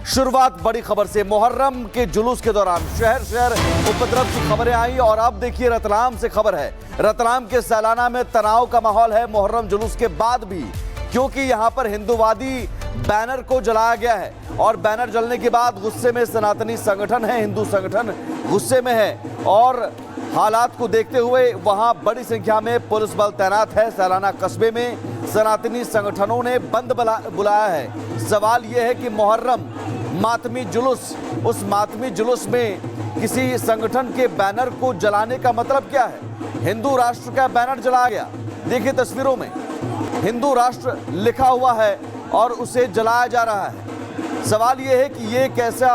शुरुआत बड़ी खबर से। मुहर्रम के जुलूस के दौरान शहर शहर उपद्रव की खबरें आई और अब देखिए रतलाम से खबर है। रतलाम के सैलाना में तनाव का माहौल है मुहर्रम जुलूस के बाद भी, क्योंकि यहां पर हिंदूवादी बैनर को जलाया गया है और बैनर जलने के बाद गुस्से में सनातनी संगठन है, हिंदू संगठन गुस्से में है और हालात को देखते हुए वहां बड़ी संख्या में पुलिस बल तैनात है। सैलाना कस्बे में सनातनी संगठनों ने बंद बुलाया है। सवाल यह है कि मुहर्रम मातमी जुलूस, उस मातमी जुलूस में किसी संगठन के बैनर को जलाने का मतलब क्या है? हिंदू राष्ट्र का बैनर जलाया गया, देखिए तस्वीरों में हिंदू राष्ट्र लिखा हुआ है और उसे जलाया जा रहा है। सवाल यह है कि ये कैसा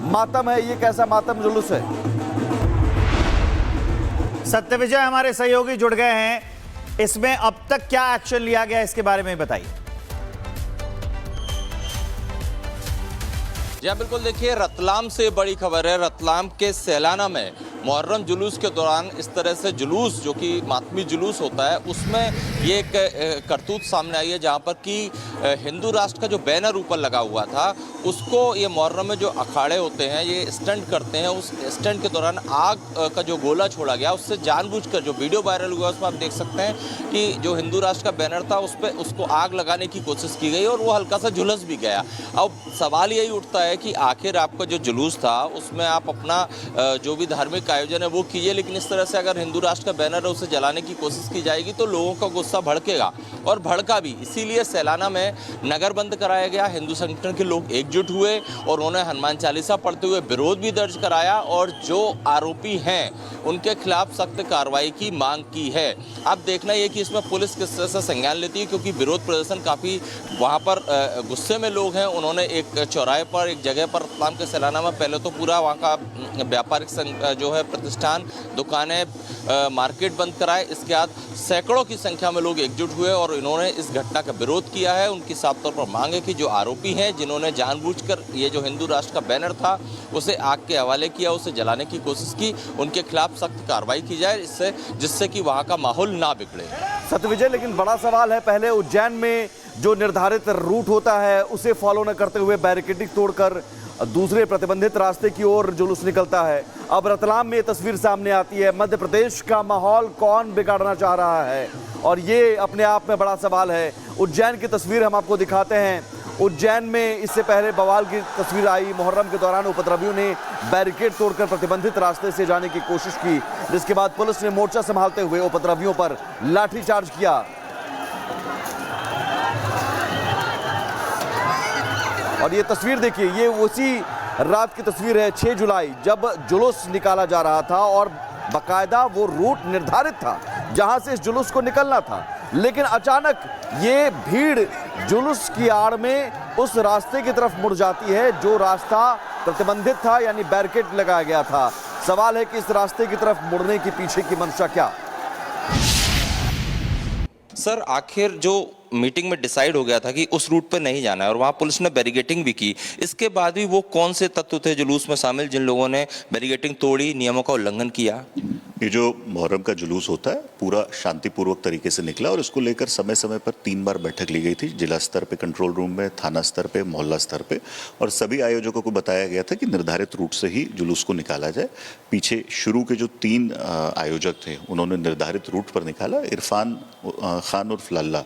मातम है, ये कैसा मातम जुलूस है? सत्यविजय हमारे सहयोगी जुड़ गए हैं। इसमें अब तक क्या एक्शन लिया गया, इसके बारे में बताइए। जी बिल्कुल, देखिए रतलाम से बड़ी खबर है। रतलाम के सैलाना में मुहर्रम जुलूस के दौरान इस तरह से जुलूस, जो कि मातमी जुलूस होता है, उसमें ये एक करतूत सामने आई है जहां पर कि हिंदू राष्ट्र का जो बैनर ऊपर लगा हुआ था उसको ये मुहर्रम में जो अखाड़े होते हैं ये स्टंट करते हैं। उस स्टंट के दौरान आग का जो गोला छोड़ा गया उससे जानबूझकर, जो वीडियो वायरल हुआ उसमें आप देख सकते हैं कि जो हिंदू राष्ट्र का बैनर था उस पर उसको आग लगाने की कोशिश की गई और वो हल्का सा झुलस भी गया। अब सवाल यही उठता है कि आखिर आपका जो जुलूस था उसमें आप अपना जो भी धार्मिक आयोजन है वो कीजिए, लेकिन इस तरह से अगर हिंदू राष्ट्र का बैनर है उसे जलाने की कोशिश की जाएगी तो लोगों का गुस्सा भड़केगा और भड़का भी। इसीलिए सैलाना में नगर बंद कराया गया। हिंदू संगठन के लोग एकजुट हुए और उन्होंने हनुमान चालीसा पढ़ते हुए विरोध भी दर्ज कराया और जो आरोपी हैं उनके खिलाफ सख्त कार्रवाई की मांग की है। अब देखना यह कि इसमें पुलिस किस तरह से संज्ञान लेती है, क्योंकि विरोध प्रदर्शन काफ़ी वहाँ पर गुस्से में लोग हैं। उन्होंने एक चौराहे पर, एक जगह पर रतलाम के सैलाना में पहले तो पूरा वहाँ का व्यापारिक जो है प्रतिष्ठान, दुकानें, मार्केट बंद कराए। इसके बाद सैकड़ों की संख्या में लोग एकजुट हुए और इन्होंने इस घटना का विरोध किया है। उनकी साफ तौर पर मांग है कि जो आरोपी हैं, जिन्होंने जानबूझकर ये जो हिंदू राष्ट्र का बैनर था उसे आग के हवाले किया, उसे जलाने की कोशिश की, उनके खिलाफ सख्त कार्रवाई की जाए जिससे कि वहाँ का माहौल ना बिगड़े। सत्यविजय, लेकिन बड़ा सवाल है, पहले उज्जैन में जो निर्धारित रूट होता है उसे फॉलो न करते हुए बैरिकेडिंग तोड़कर दूसरे प्रतिबंधित रास्ते की ओर जुलूस निकलता है। अब रतलाम में तस्वीर सामने आती है। मध्य प्रदेश का माहौल कौन बिगाड़ना चाह रहा है, और ये अपने आप में बड़ा सवाल है। उज्जैन की तस्वीर हम आपको दिखाते हैं। उज्जैन में इससे पहले बवाल की तस्वीर आई। मुहर्रम के दौरान उपद्रवियों ने बैरिकेड तोड़कर प्रतिबंधित रास्ते से जाने की कोशिश की, जिसके बाद पुलिस ने मोर्चा संभालते हुए उपद्रवियों पर लाठीचार्ज किया। और ये तस्वीर देखिए, ये उसी रात की तस्वीर है, 6 जुलाई, जब जुलूस निकाला जा रहा था और बाकायदा वो रूट निर्धारित था जहां से इस जुलूस को निकलना था, लेकिन अचानक ये भीड़ जुलूस की आड़ में उस रास्ते की तरफ मुड़ जाती है जो रास्ता प्रतिबंधित था, यानी बैरिकेड लगाया गया था। सवाल है कि इस रास्ते की तरफ मुड़ने के पीछे की मंशा क्या? सर, आखिर जो मीटिंग में डिसाइड हो गया था कि उस रूट पर नहीं जाना है और वहाँ पुलिस ने बैरिकेडिंग भी की, इसके बाद भी वो कौन से तत्व थे जुलूस में शामिल जिन लोगों ने बैरिकेडिंग तोड़ी, नियमों का उल्लंघन किया? ये जो मुहर्रम का जुलूस होता है पूरा शांतिपूर्वक तरीके से निकला और इसको लेकर समय समय पर 3 बार बैठक ली गई थी, जिला स्तर पे कंट्रोल रूम में, थाना स्तर पे, मोहल्ला स्तर पे, और सभी आयोजकों को बताया गया था कि निर्धारित रूट से ही जुलूस को निकाला जाए। पीछे शुरू के जो 3 आयोजक थे उन्होंने निर्धारित रूट पर निकाला। इरफान खान उर्फ लल्ला,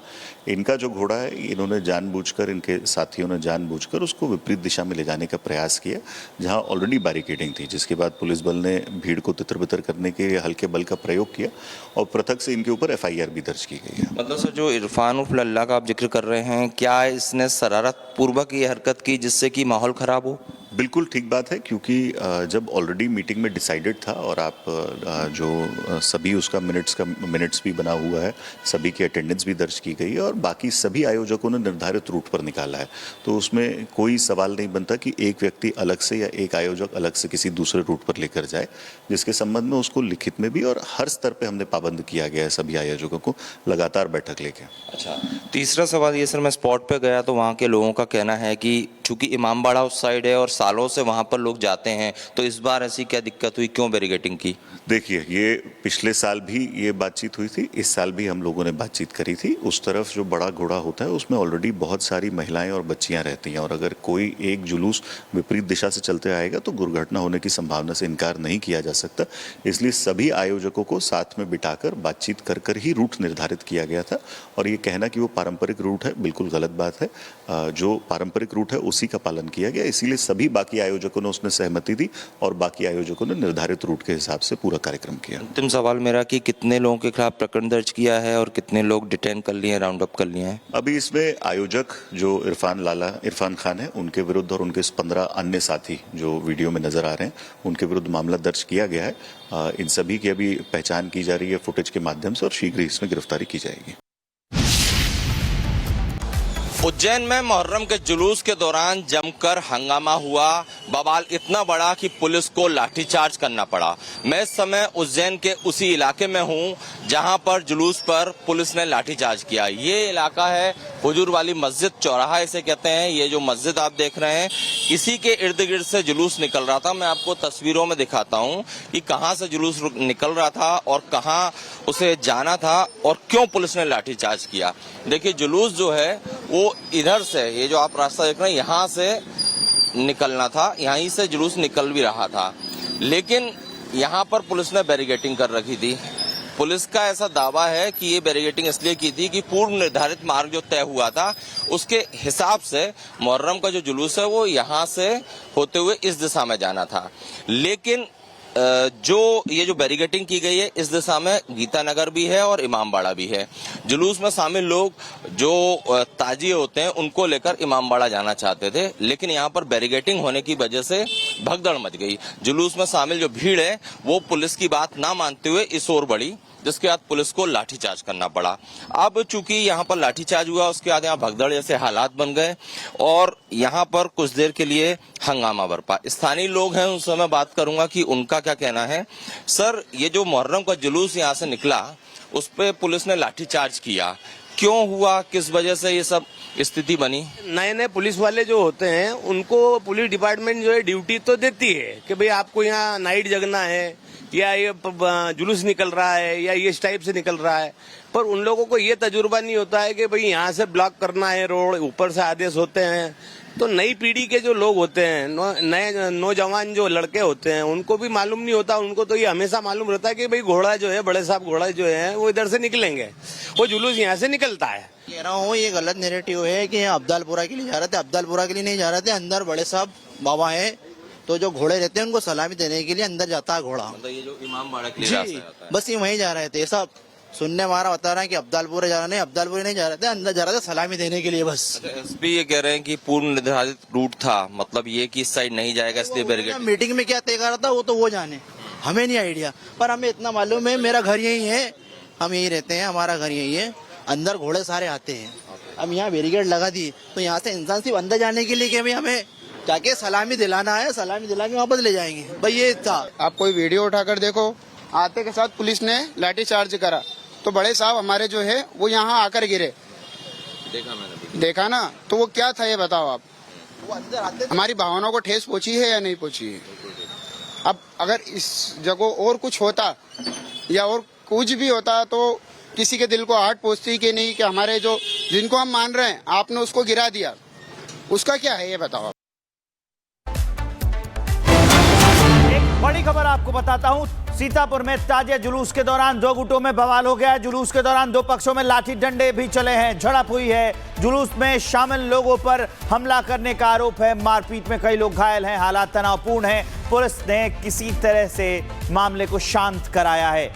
इनका जो घोड़ा है, इन्होंने जानबूझकर, इनके साथियों ने जानबूझकर उसको विपरीत दिशा में ले जाने का प्रयास किया जहां ऑलरेडी बैरिकेडिंग थी, जिसके बाद पुलिस बल ने भीड़ को तितर-बितर करने के हल्के बल का प्रयोग किया और पृथक से इनके ऊपर FIR भी दर्ज की गई है। मतलब सर, जो इरफान उर्फ लल्ला का आप जिक्र कर रहे हैं, क्या इसने शरारत पूर्वक ये हरकत की जिससे कि माहौल खराब हो? बिल्कुल ठीक बात है, क्योंकि जब ऑलरेडी मीटिंग में डिसाइडेड था और आप जो सभी उसका मिनट्स भी बना हुआ है, सभी की अटेंडेंस भी दर्ज की गई है और बाकी सभी आयोजकों ने निर्धारित रूट पर निकाला है, तो उसमें कोई सवाल नहीं बनता कि एक व्यक्ति अलग से या एक आयोजक अलग से किसी दूसरे रूट पर लेकर जाए, जिसके संबंध में उसको लिखित में भी और हर स्तर पे हमने पाबंद किया गया है सभी आयोजकों को लगातार बैठक लेके। अच्छा, तीसरा सवाल ये सर, मैं स्पॉट पे गया तो वहाँ के लोगों का कहना है कि चूंकि इमामबाड़ा उस साइड है और सालों से वहाँ पर लोग जाते हैं, तो इस बार ऐसी क्या दिक्कत हुई, क्यों बैरिकेडिंग की? देखिए, ये पिछले साल भी ये बातचीत हुई थी, इस साल भी हम लोगों ने बातचीत करी थी। उस तरफ जो बड़ा घोड़ा होता है उसमें ऑलरेडी बहुत सारी महिलाएं और बच्चियां रहती हैं, और अगर कोई एक जुलूस विपरीत दिशा से चलते आएगा तो दुर्घटना होने की संभावना से इनकार नहीं किया जा सकता। इसलिए सभी आयोजकों को साथ में बिठाकर बातचीत कर कर ही रूट निर्धारित किया गया था, और ये कहना कि वो पारंपरिक रूट है, बिल्कुल गलत बात है। जो पारंपरिक रूट है उसी का पालन किया गया, इसीलिए सभी बाकी आयोजकों ने उसमें सहमति दी और बाकी आयोजकों ने निर्धारित रूट के हिसाब से पूरा कार्यक्रम किया। अंतिम सवाल मेरा कि कितने लोगों के खिलाफ प्रकरण दर्ज किया है और कितने लोग डिटेन कर लिए, राउंड अप कर लिए हैं? अभी इसमें आयोजक जो इरफान खान है, उनके विरुद्ध और उनके 15 अन्य साथी जो वीडियो में नजर आ रहे हैं, उनके विरुद्ध मामला दर्ज किया गया है। इन सभी की अभी पहचान की जा रही है फुटेज के माध्यम से, और शीघ्र ही इसमें गिरफ्तारी की जाएगी। उज्जैन में मुहर्रम के जुलूस के दौरान जमकर हंगामा हुआ, बवाल इतना बड़ा कि पुलिस को लाठीचार्ज करना पड़ा। मैं इस समय उज्जैन के उसी इलाके में हूं जहां पर जुलूस पर पुलिस ने लाठीचार्ज किया। ये इलाका है हुजूर वाली मस्जिद, चौराहा इसे कहते हैं। ये जो मस्जिद आप देख रहे हैं, इसी के इर्द गिर्द से जुलूस निकल रहा था। मैं आपको तस्वीरों में दिखाता हूं कि कहां से जुलूस निकल रहा था और कहां उसे जाना था और क्यों पुलिस ने लाठीचार्ज किया। देखिए, जुलूस जो है वो इधर से, ये जो आप रास्ता देख रहे हैं, यहां से निकलना था, यहीं से जुलूस निकल भी रहा था, लेकिन यहां पर पुलिस ने बैरिकेडिंग कर रखी थी। पुलिस का ऐसा दावा है कि ये बैरिकेडिंग इसलिए की थी कि पूर्व निर्धारित मार्ग जो तय हुआ था उसके हिसाब से मुहर्रम का जो जुलूस है वो यहां से होते हुए इस दिशा में जाना था। लेकिन ये जो बैरिकेडिंग की गई है, इस दिशा में गीता नगर भी है और इमामबाड़ा भी है। जुलूस में शामिल लोग जो ताजिए होते हैं उनको लेकर इमामबाड़ा जाना चाहते थे, लेकिन यहाँ पर बैरिकेडिंग होने की वजह से भगदड़ मच गई। जुलूस में शामिल जो भीड़ है वो पुलिस की बात ना मानते हुए इस ओर बढ़ी, जिसके बाद पुलिस को लाठीचार्ज करना पड़ा। अब चूंकि यहाँ पर लाठीचार्ज हुआ, उसके बाद यहाँ भगदड़ जैसे हालात बन गए और यहाँ पर कुछ देर के लिए हंगामा बरपा। स्थानीय लोग हैं, उनसे मैं बात करूंगा कि उनका क्या कहना है। सर, ये जो मुहर्रम का जुलूस यहाँ से निकला, उस पर पुलिस ने लाठीचार्ज किया, क्यों हुआ, किस वजह से ये सब स्थिति बनी? नए नए पुलिस वाले जो होते हैं उनको पुलिस डिपार्टमेंट जो है ड्यूटी तो देती है कि भाई आपको यहाँ नाइट जगना है, या ये जुलूस निकल रहा है, या इस टाइप से निकल रहा है, पर उन लोगों को ये तजुर्बा नहीं होता है कि भाई यहाँ से ब्लॉक करना है रोड, ऊपर से आदेश होते हैं। तो नई पीढ़ी के जो लोग होते हैं, नए नौजवान जो लड़के होते हैं, उनको भी मालूम नहीं होता। उनको तो ये हमेशा मालूम रहता है कि भाई घोड़ा जो है, बड़े साहब घोड़ा जो है वो इधर से निकलेंगे, वो जुलूस यहाँ से निकलता है। कह रहा हूँ ये गलत नैरेटिव है कि अब्दालपुरा के लिए जा रहे थे। अब्दालपुरा के लिए नहीं जा रहे थे, अंदर बड़े साहब बाबा है तो जो घोड़े रहते हैं उनको सलामी देने के लिए अंदर जाता है घोड़ा। मतलब ये जो इमामबाड़ा के लिए जी, रास्ता जाता है। बस ये वहीं जा रहे थे। सब सुनने हमारा बता रहे हैं कि अब्दालपुरा जा रहे नहीं, अब्दालपुरा नहीं जा रहे थे, अंदर जा रहे थे सलामी देने के लिए बस। एसपी ये कह रहे हैं कि पूर्व निर्धारित रूट था, मतलब ये कि इस साइड नहीं जाएगा इसलिए बैरिकेड। मीटिंग में क्या तय कर रहा था वो तो वो जाने, हमें नहीं आइडिया, पर हमें इतना मालूम है मेरा घर यही है, हम यही रहते हैं, हमारा घर यही है। अंदर घोड़े सारे आते हैं। अब यहाँ बैरिकेड लगा दी तो यहाँ से इंसान सिर्फ अंदर जाने के लिए कि भाई हमें जाके सलामी दिलाना है, सलामी दिला के वापस ले जाएंगे, भाई ये था। आप कोई वीडियो उठाकर देखो, आते के साथ पुलिस ने लाठी चार्ज करा तो बड़े साहब हमारे जो है वो यहाँ आकर गिरे। देखा मैंने, देखा ना, तो वो क्या था ये बताओ आप। वो अंदर आते हमारी भावनाओं को ठेस पहुंची है या नहीं पहुंची है? अब अगर इस जगह और कुछ होता या और कुछ भी होता तो किसी के दिल को आहट पहुंचती कि नहीं, कि हमारे जो जिनको हम मान रहे हैं आपने उसको गिरा दिया, उसका क्या है ये बताओ आप। एक बड़ी खबर आपको बताता हूं, सीतापुर में ताजिया जुलूस के दौरान दो गुटों में बवाल हो गया है। जुलूस के दौरान दो पक्षों में लाठी डंडे भी चले हैं, झड़प हुई है। जुलूस में शामिल लोगों पर हमला करने का आरोप है, मारपीट में कई लोग घायल हैं, हालात तनावपूर्ण हैं। पुलिस ने किसी तरह से मामले को शांत कराया है।